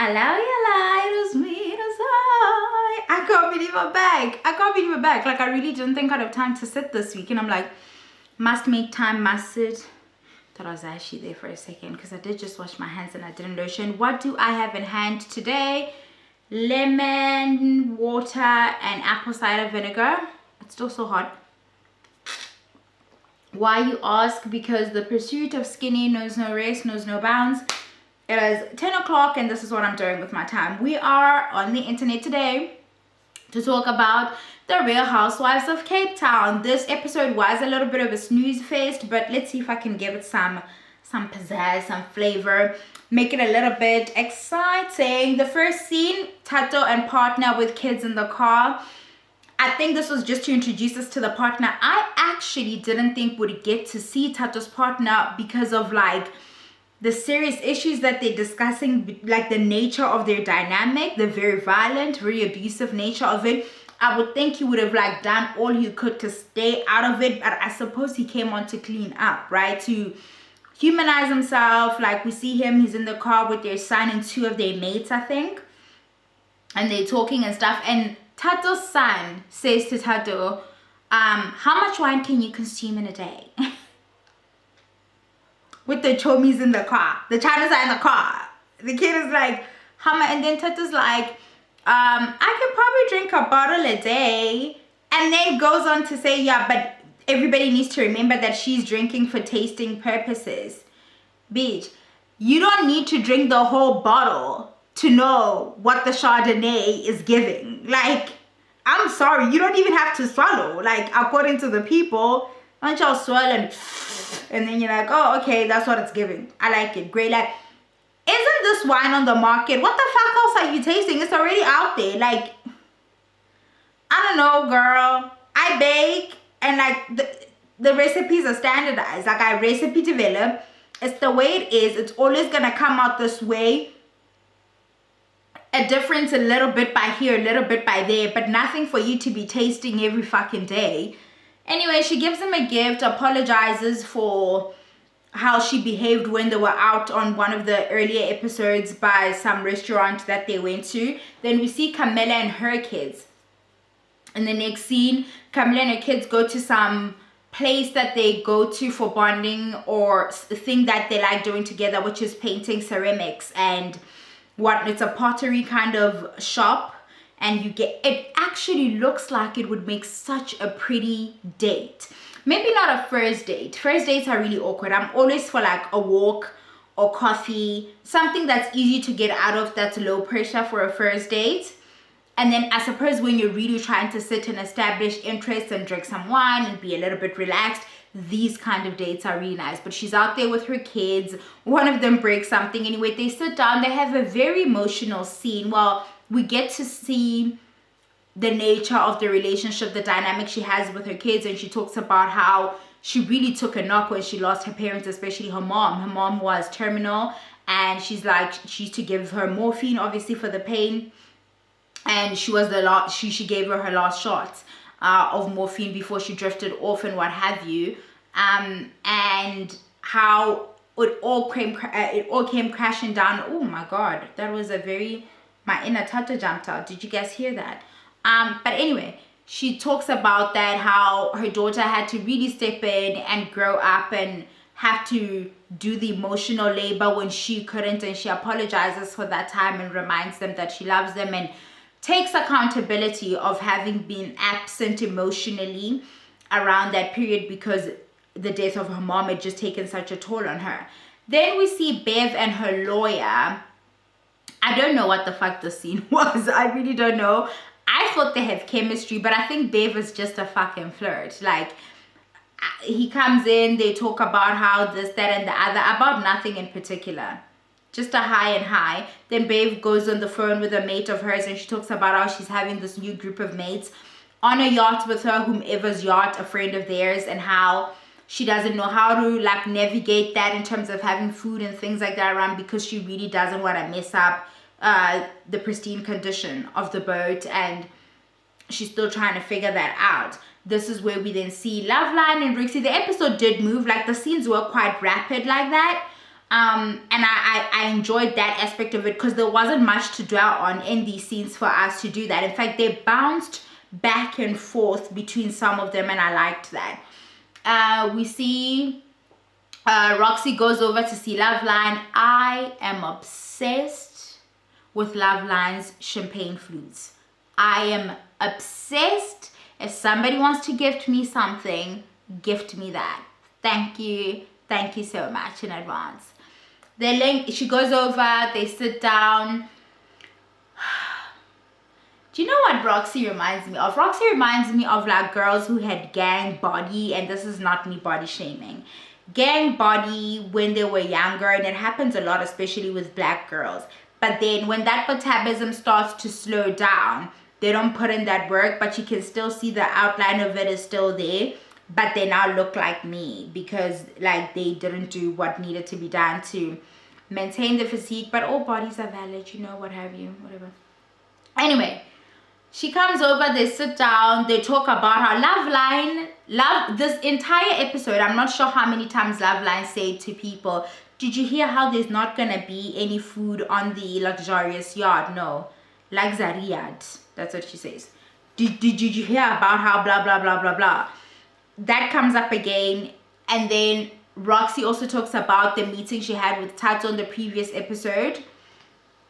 Allow your light as me as I can't believe I'm back. I can't believe I'm back. Like, I really didn't think I'd have time to sit this week. And I'm like, must make time, must sit. Thought I was actually there for a second because I did just wash my hands and I didn't lotion. What do I have in hand today? Lemon, water, and apple cider vinegar. It's still so hot. Why, you ask? Because the pursuit of skinny knows no rest, knows no bounds. It is 10 o'clock and this is what I'm doing with my time. We are on the internet today to talk about the Real Housewives of Cape Town. This episode was a little bit of a snooze fest, but let's see if I can give it some pizzazz, some flavor, make it a little bit exciting. The first scene, Tato and partner with kids in the car. I think this was just to introduce us to the partner. I actually didn't think we'd get to see Tato's partner because of like the serious issues that they're discussing, like the nature of their dynamic, the very violent, very abusive nature of it. I would think he would have like done all he could to stay out of it, but I suppose he came on to clean up, right? To humanize himself. Like, we see him, he's in the car with their son and two of their mates, I think, and they're talking and stuff. And Tato's son says to Tato, how much wine can you consume in a day? With the chomies in the car, the Chinas are in the car. The kid is like, how much? And then Tato's like, I could probably drink a bottle a day. And then goes on to say, yeah, but everybody needs to remember that she's drinking for tasting purposes. Bitch, you don't need to drink the whole bottle to know what the Chardonnay is giving. Like, I'm sorry, you don't even have to swallow. Like, according to the people, don't y'all swallow and then you're like, oh, okay, that's what it's giving. I like it. Great. Like, isn't this wine on the market? What the fuck else are you tasting? It's already out there. Like, I don't know, girl. I bake and like the recipes are standardized. Like, I recipe develop. It's the way it is. It's always gonna come out this way. A difference a little bit by here, a little bit by there, but nothing for you to be tasting every fucking day. Anyway, she gives him a gift, apologizes for how she behaved when they were out on one of the earlier episodes by some restaurant that they went to. Then we see Camilla and her kids. In the next scene, Camilla and her kids go to some place that they go to for bonding or a thing that they like doing together, which is painting ceramics. And it's a pottery kind of shop. And it actually looks like it would make such a pretty date. Maybe not a first date. First dates are really awkward. I'm always for like a walk or coffee, something that's easy to get out of, that's low pressure for a first date. And then I suppose when you're really trying to sit and establish interest and drink some wine and be a little bit relaxed, these kind of dates are really nice. But she's out there with her kids. One of them breaks something. Anyway, they sit down. They have a very emotional scene. Well, we get to see the nature of the relationship, the dynamic she has with her kids. And she talks about how she really took a knock when she lost her parents, especially her mom. Her mom was terminal. And she's like, she used to give her morphine, obviously, for the pain. And she gave her last shot of morphine before she drifted off and what have you. And how it all came crashing down. Oh my God, that was my inner Tata jumped out. Did you guys hear that? But anyway, she talks about that, how her daughter had to really step in and grow up and have to do the emotional labor when she couldn't. And she apologizes for that time and reminds them that she loves them and takes accountability of having been absent emotionally around that period because the death of her mom had just taken such a toll on her. Then we see Bev and her lawyer. I don't know what the fuck the scene was. I really don't know. I thought they have chemistry, but I think Bev is just a fucking flirt. Like, he comes in, they talk about how this, that, and the other, about nothing in particular. Just a high and high. Then Bev goes on the phone with a mate of hers and she talks about how she's having this new group of mates on a yacht with her, whomever's yacht, a friend of theirs, and how she doesn't know how to like navigate that in terms of having food and things like that around because she really doesn't want to mess up the pristine condition of the boat, and she's still trying to figure that out. This is where we then see Loveline and Rixie. The episode did move, like the scenes were quite rapid like that. And I enjoyed that aspect of it because there wasn't much to dwell on in these scenes for us to do that. In fact, they bounced back and forth between some of them, and I liked that. We see Roxy goes over to see Loveline. I am obsessed with Loveline's champagne flutes. I am obsessed. If somebody wants to gift me something, gift me that. Thank you so much in advance. She goes over, they sit down. Do you know what Roxy reminds me of? Roxy reminds me of like girls who had gang body, and this is not me body shaming. Gang body when they were younger, and it happens a lot, especially with black girls. But then when that metabolism starts to slow down, they don't put in that work, but you can still see the outline of it is still there. But they now look like me because like they didn't do what needed to be done to maintain the physique. But all bodies are valid, you know, what have you, whatever. Anyway, she comes over, they sit down, they talk about how Loveline, this entire episode, I'm not sure how many times Loveline said to people, did you hear how there's not gonna be any food on the luxurious yacht? No, luxuriat, that's what she says. Did you hear about how blah, blah, blah, blah, blah? That comes up again. And then Roxy also talks about the meeting she had with Tato in the previous episode.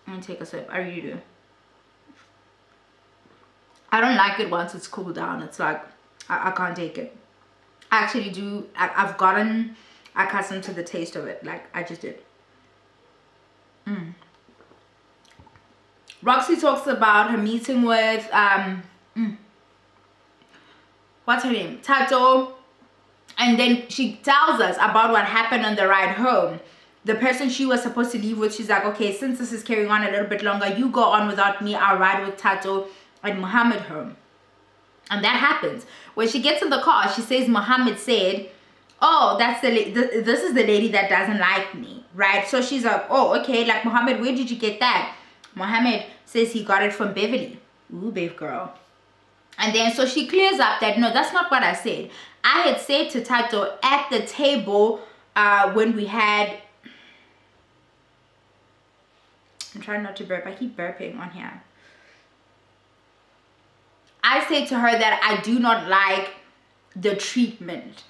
I'm gonna take a sip, I really do. I don't like it once it's cooled down. It's like, I can't take it. I actually do, I've gotten accustomed to the taste of it. Like, I just did. Roxy talks about her meeting with, what's her name? Tato. And then she tells us about what happened on the ride home. The person she was supposed to leave with, she's like, okay, since this is carrying on a little bit longer, you go on without me. I'll ride with Tato and Muhammad home. And that happens. When she gets in the car, she says Muhammad said, oh, this is the lady that doesn't like me, right? So she's like, oh, okay, like Muhammad, where did you get that? Muhammad says he got it from Beverly. Ooh, babe girl. And then so she clears up that, no, that's not what I said. I had said to Tato at the table when we had, I'm trying not to burp. I keep burping on here. I said to her that I do not like the treatment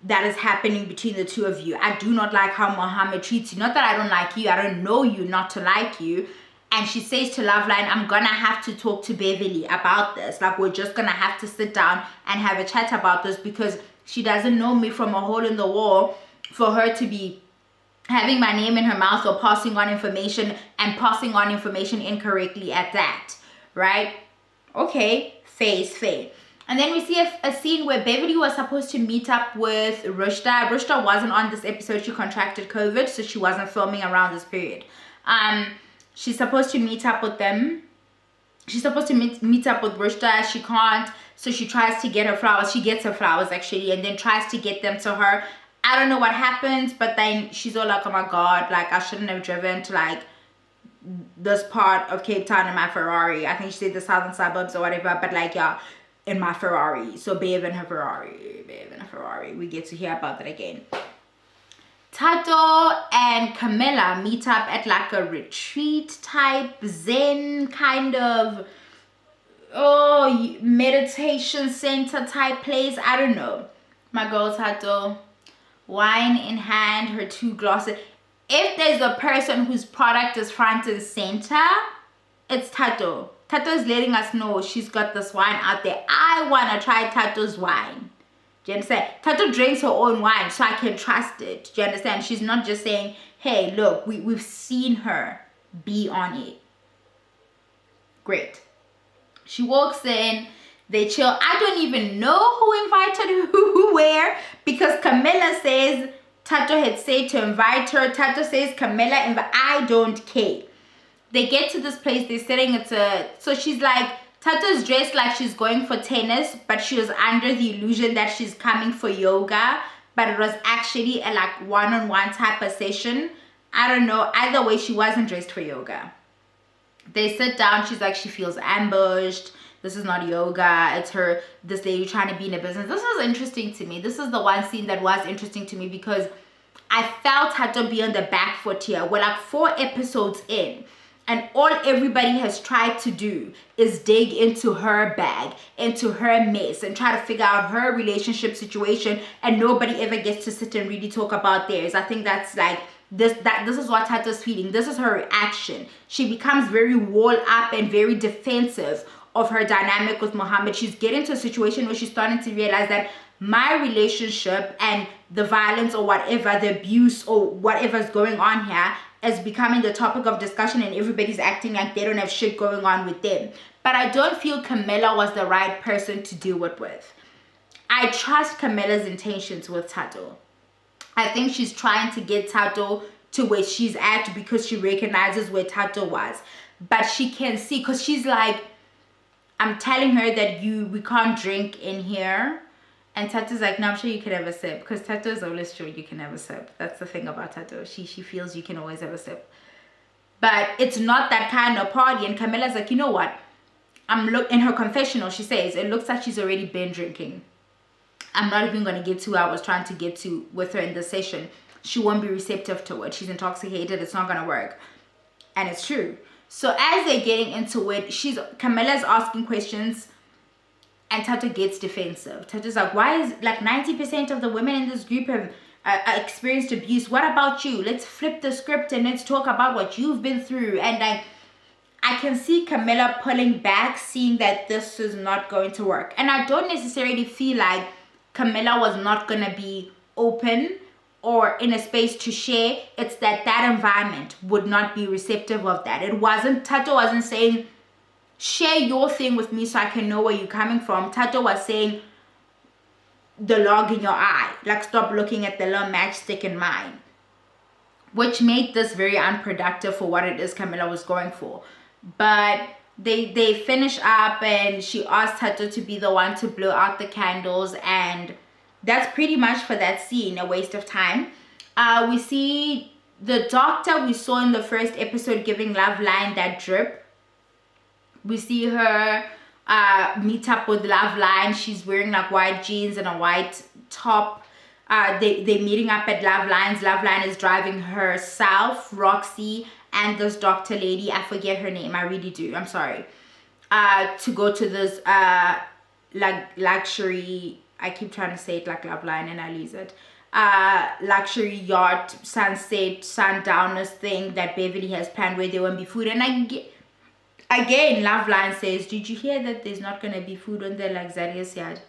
that is happening between the two of you. I do not like how Muhammad treats you. Not that I don't like you. I don't know you not to like you. And she says to Loveline, I'm gonna have to talk to Beverly about this. Like, we're just gonna have to sit down and have a chat about this because she doesn't know me from a hole in the wall for her to be having my name in her mouth or passing on information and passing on information incorrectly at that, right? Okay, fair. And then we see a scene where Beverly was supposed to meet up with Rushda. Rushda wasn't on this episode. She contracted COVID, so she wasn't filming around this period. She's supposed to meet up with them. She's supposed to meet up with Rushda. She can't, so she tries to get her flowers. She gets her flowers, actually, and then tries to get them to her. I don't know what happens, but then she's all like, oh my God, like, I shouldn't have driven to, like, this part of Cape Town in my Ferrari. I think she said the southern suburbs or whatever, but, like, yeah, in my Ferrari. So, babe in her Ferrari. We get to hear about that again. Tato and Camilla meet up at like a retreat type, Zen kind of, meditation center type place. I don't know. My girl Tato, wine in hand, her 2 glasses. If there's a person whose product is front and center, it's Tato. Tato is letting us know she's got this wine out there. I want to try Tato's wine. Do you understand? Tato drinks her own wine, so I can trust it. Do you understand? She's not just saying, hey, look, we've seen her be on it. Great. She walks in, they chill. I don't even know who invited who where, because Camilla says Tato had said to invite her. Tato says Camilla, I don't care. They get to this place, they're sitting so she's like, Tato's dressed like she's going for tennis, but she was under the illusion that she's coming for yoga, but it was actually a like one-on-one type of session. I don't know. Either way, she wasn't dressed for yoga. They sit down. She's like, she feels ambushed. This is not yoga. It's this lady trying to be in a business. This was interesting to me. This is the one scene that was interesting to me because I felt Tato be on the back foot here. We're like 4 episodes in, and all everybody has tried to do is dig into her bag, into her mess, and try to figure out her relationship situation, and nobody ever gets to sit and really talk about theirs. I think that's like this is what Tato's feeling. This is her reaction. She becomes very wall up and very defensive of her dynamic with Muhammad. She's getting to a situation where she's starting to realize that my relationship and the violence or whatever, the abuse or whatever's going on here is becoming the topic of discussion, and everybody's acting like they don't have shit going on with them. But I don't feel Camilla was the right person to do it with. I trust Camilla's intentions with Tato. I think she's trying to get Tato to where she's at because she recognizes where Tato was. But she can see, because she's like, I'm telling her that we can't drink in here. And Tato's like, no, I'm sure you can have a sip. Because Tato is always sure you can have a sip. That's the thing about Tato. She feels you can always have a sip. But it's not that kind of party. And Camilla's like, you know what? In her confessional, she says, it looks like she's already been drinking. I'm not even going to get to who I was trying to get to with her in this session. She won't be receptive to it. She's intoxicated. It's not going to work. And it's true. So as they're getting into it, Camilla's asking questions and Tato gets defensive. Tato's like, why is like 90% of the women in this group have experienced abuse? What about you? Let's flip the script and let's talk about what you've been through. And I can see Camilla pulling back, seeing that this is not going to work. And I don't necessarily feel like Camilla was not going to be open or in a space to share. It's that environment would not be receptive of that. Tato wasn't saying, share your thing with me so I can know where you're coming from. Tato was saying, the log in your eye. Like, stop looking at the little matchstick in mine. Which made this very unproductive for what it is Camilla was going for. But they finish up and she asked Tato to be the one to blow out the candles, and that's pretty much for that scene, a waste of time. We see the doctor we saw in the first episode giving Loveline that drip. We see her meet up with Loveline. She's wearing like white jeans and a white top. They're meeting up at Loveline's. Loveline is driving herself, Roxy, and this doctor lady, I forget her name, I really do, I'm sorry, to go to this like luxury, I keep trying to say it like Loveline and I lose it, luxury yacht, sunset, sundowners thing that Beverly has planned where there won't be food. And again, Loveline says, did you hear that there's not going to be food on the luxurious yacht?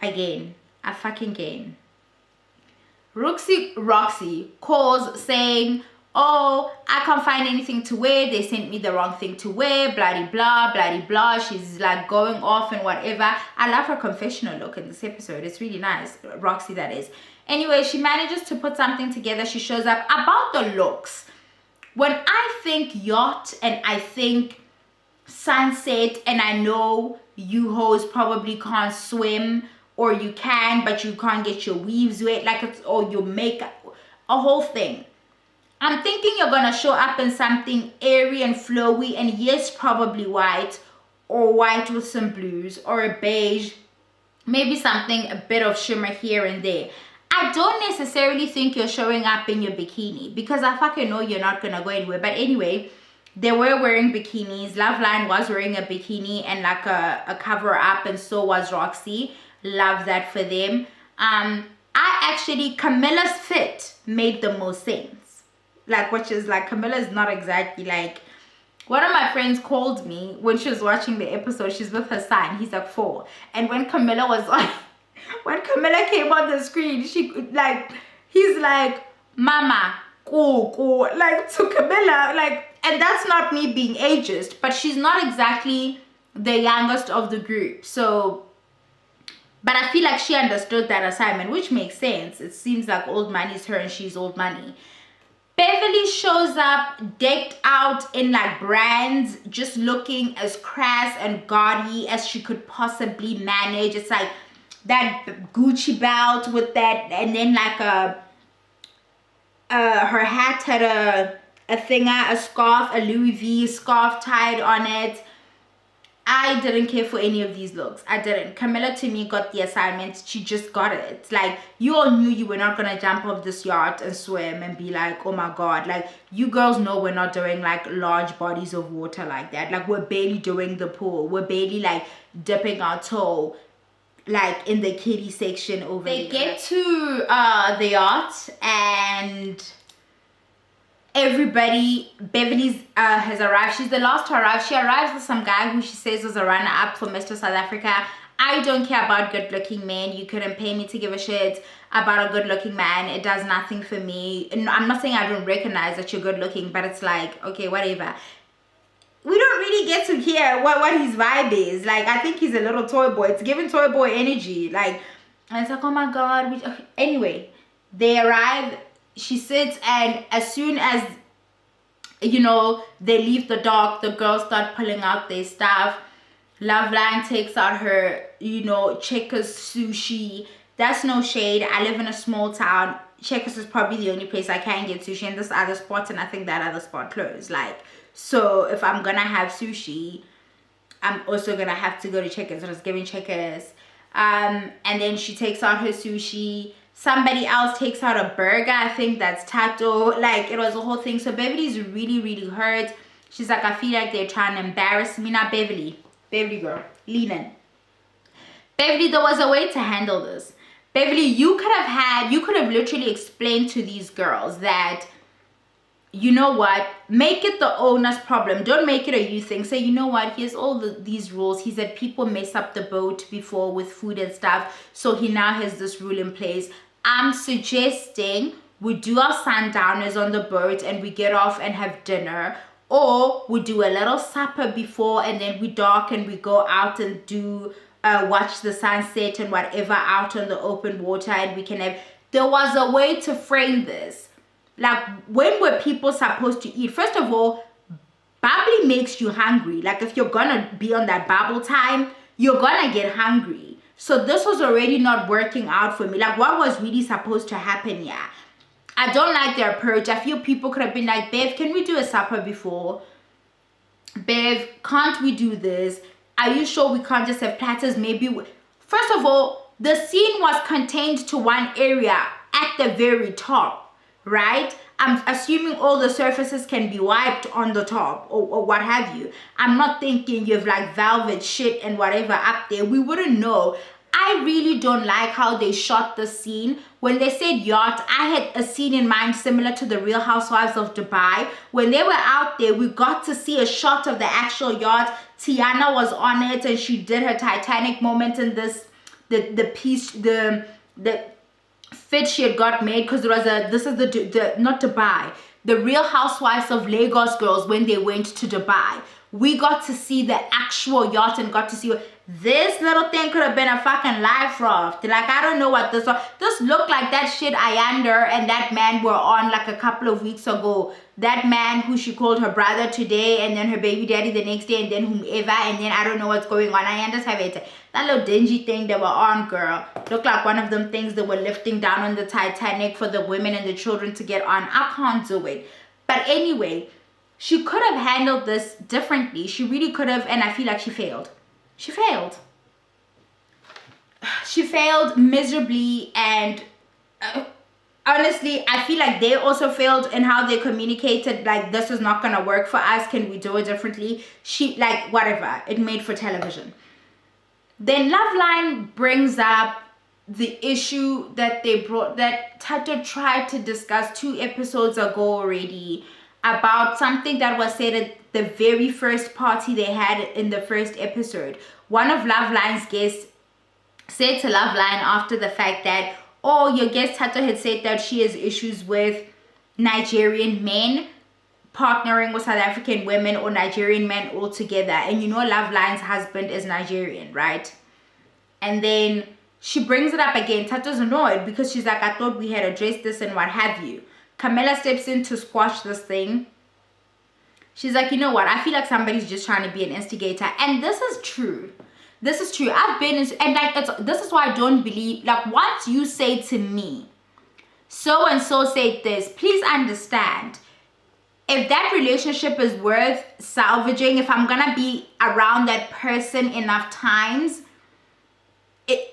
Again, a fucking game. Roxy calls saying, oh, I can't find anything to wear. They sent me the wrong thing to wear. Bloody blah, bloody blah. She's like going off and whatever. I love her confessional look in this episode. It's really nice. Roxy, that is. Anyway, she manages to put something together. She shows up. About the looks. When I think yacht and I think sunset, and I know you hoes probably can't swim, or you can, but you can't get your weaves wet, like it's, or your makeup, a whole thing. I'm thinking you're gonna show up in something airy and flowy, and yes, probably white, or white with some blues, or a beige, maybe something, a bit of shimmer here and there. I don't necessarily think you're showing up in your bikini, because I fucking know you're not gonna go anywhere. But anyway, they were wearing bikinis. Loveline was wearing a bikini and like a cover up, and so was Roxy. Love that for them. Camilla's fit made the most sense. Like, which is like, Camilla's not exactly like, one of my friends called me when she was watching the episode. She's with her son, he's like 4. And when Camilla was on, when Camilla came on the screen, he's like, mama, go, like to Camilla, like, and that's not me being ageist, but she's not exactly the youngest of the group. So, but I feel like she understood that assignment, which makes sense. It seems like old money is her and she's old money. Beverly shows up decked out in like brands, just looking as crass and gaudy as she could possibly manage. It's like that Gucci belt with that, and then like her hat had a scarf, a Louis V scarf tied on it. I didn't care for any of these looks. I didn't. Camilla to me got the assignment. She just got it. Like, you all knew you were not gonna jump off this yacht and swim and be like, oh my god. Like, you girls know we're not doing like large bodies of water like that. Like, we're barely doing the pool. We're barely like dipping our toe like in the kiddie section over there. They get to the yacht and everybody, Beverly's has arrived. She's the last to arrive. She arrives with some guy who she says was a runner-up for Mr. South Africa. I don't care about good-looking men. You couldn't pay me to give a shit about a good-looking man. It does nothing for me. And I'm not saying I don't recognize that you're good-looking, but it's like, okay, whatever. We don't really get to hear what his vibe is. Like, I think he's a little toy boy. It's giving toy boy energy. Like, and it's like, oh my god. Anyway, they arrive. She sits, and as soon as, you know, they leave the dock, the girls start pulling out their stuff. Loveline takes out her, you know, Checkers sushi. That's no shade. I live in a small town. Checkers is probably the only place I can get sushi, and this other spot, and I think that other spot closed. Like, so if I'm gonna have sushi, I'm also gonna have to go to Checkers. I was giving Checkers. And then she takes out her sushi. Somebody else takes out a burger. I think that's Tato. Like, it was a whole thing. So Beverly's really, really hurt. She's like, I feel like they're trying to embarrass me. Not Beverly. Beverly girl. Lean in. Beverly, there was a way to handle this. Beverly, you could have literally explained to these girls that, you know what, make it the owner's problem. Don't make it a you thing. Say, you know what, here's all these rules. He said people mess up the boat before with food and stuff, so he now has this rule in place. I'm suggesting we do our sundowners on the boat and we get off and have dinner, or we do a little supper before and then we dock and we go out and do watch the sunset and whatever out on the open water, and we can have. There was a way to frame this. Like, when were people supposed to eat? First of all, bubbly makes you hungry. Like, if you're gonna be on that bubble time, you're gonna get hungry. So this was already not working out for me. Like, what was really supposed to happen here? I don't like their approach. I feel people could have been like, Bev, can we do a supper before? Bev, can't we do this? Are you sure we can't just have platters? Maybe first of all, the scene was contained to one area at the very top, right? I'm assuming all the surfaces can be wiped on the top or what have you. I'm not thinking you have like velvet shit and whatever up there. We wouldn't know. I really don't like how they shot the scene. When they said yacht, I had a scene in mind similar to the Real Housewives of Dubai. When they were out there, we got to see a shot of the actual yacht. Tiana was on it and she did her Titanic moment in this, the piece, the fit she had got made, because there was this is the not Dubai, the Real Housewives of Lagos girls when they went to Dubai. We got to see the actual yacht and got to see this little thing could have been a fucking life raft. Like, I don't know what this was. This looked like that shit Ayander and that man were on like a couple of weeks ago. That man who she called her brother today, and then her baby daddy the next day, and then whomever, and then I don't know what's going on. Ayander's have it. That little dingy thing they were on, girl, looked like one of them things they were lifting down on the Titanic for the women and the children to get on. I can't do it. But anyway, she could have handled this differently. She really could have, and I feel like she failed. She failed. She failed miserably, and honestly, I feel like they also failed in how they communicated. Like, this is not gonna work for us. Can we do it differently? She, like, whatever. It made for television. Then Loveline brings up the issue that they brought, that Tato tried to discuss 2 episodes ago already, about something that was said at the very first party they had in the first episode. One of Loveline's guests said to Loveline after the fact that, oh, your guest Tato had said that she has issues with Nigerian men partnering with South African women, or Nigerian men altogether. And you know Loveline's husband is Nigerian, right? And then she brings it up again. Tato's annoyed because she's like, I thought we had addressed this and what have you. Camilla steps in to squash this thing. She's like, you know what? I feel like somebody's just trying to be an instigator. And this is true. This is true. I've been in, and like, this is why I don't believe, like, once you say to me, so and so said this, please understand, if that relationship is worth salvaging, if I'm gonna be around that person enough times,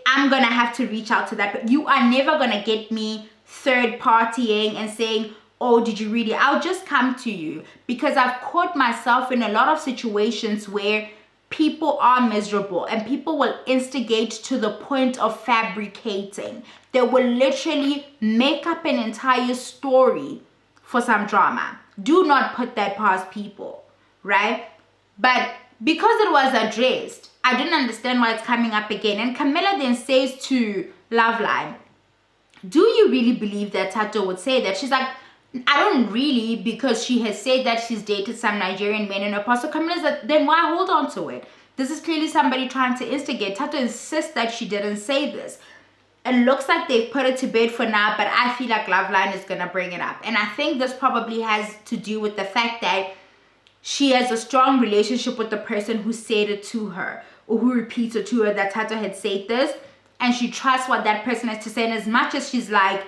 I'm gonna have to reach out to that. But you are never gonna get me third partying and saying, oh, did you really? I'll just come to you, because I've caught myself in a lot of situations where people are miserable and people will instigate to the point of fabricating. They will literally make up an entire story for some drama. Do not put that past people, right? But because it was addressed, I didn't understand why it's coming up again. And Camilla then says to Loveline, do you really believe that Tato would say that? She's like, I don't really, because she has said that she's dated some Nigerian men in her past. So Camilla's like, then why hold on to it? This is clearly somebody trying to instigate. Tato insists that she didn't say this. It looks like they've put it to bed for now, but I feel like Loveline is going to bring it up. And I think this probably has to do with the fact that she has a strong relationship with the person who said it to her, or who repeats it to her that Tato had said this. And she trusts what that person has to say. And as much as she's like,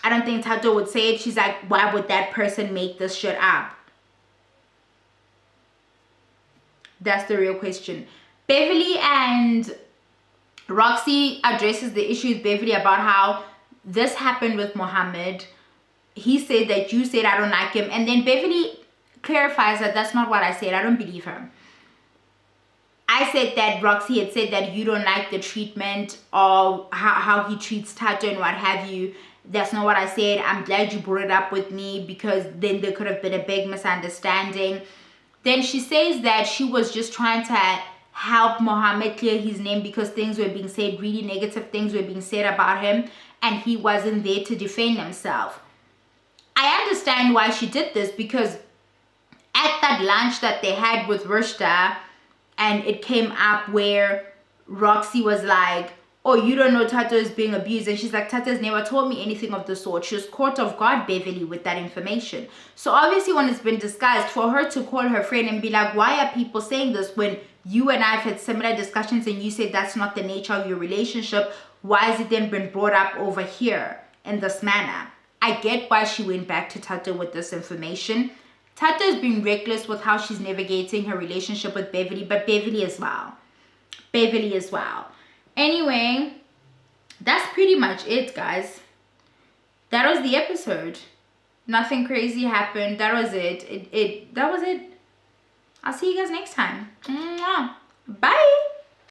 I don't think Tato would say it, she's like, why would that person make this shit up? That's the real question. Beverly and Roxy addresses the issue with Beverly about how this happened with Mohammed. He said that you said I don't like him. And then Beverly clarifies that that's not what I said. I don't believe her. I said that Roxy had said that you don't like the treatment or how he treats Tato and what have you. That's not what I said. I'm glad you brought it up with me, because then there could have been a big misunderstanding. Then she says that she was just trying to help Mohammed clear his name because things were being said, really negative things were being said about him, and he wasn't there to defend himself. I understand why she did this, because at that lunch that they had with Rushda, and it came up where Roxy was like, oh, you don't know Tato is being abused. And she's like, Tato's never told me anything of the sort. She was caught off guard, Beverly, with that information. So obviously when it's been discussed, for her to call her friend and be like, why are people saying this when you and I have had similar discussions and you said that's not the nature of your relationship, why has it then been brought up over here in this manner? I get why she went back to Tato with this information. Tato has been reckless with how she's navigating her relationship with Beverly, but Beverly as well. Beverly as well. Anyway, that's pretty much it, guys. That was the episode. Nothing crazy happened. That was it. That was it. I'll see you guys next time. Mwah. Bye.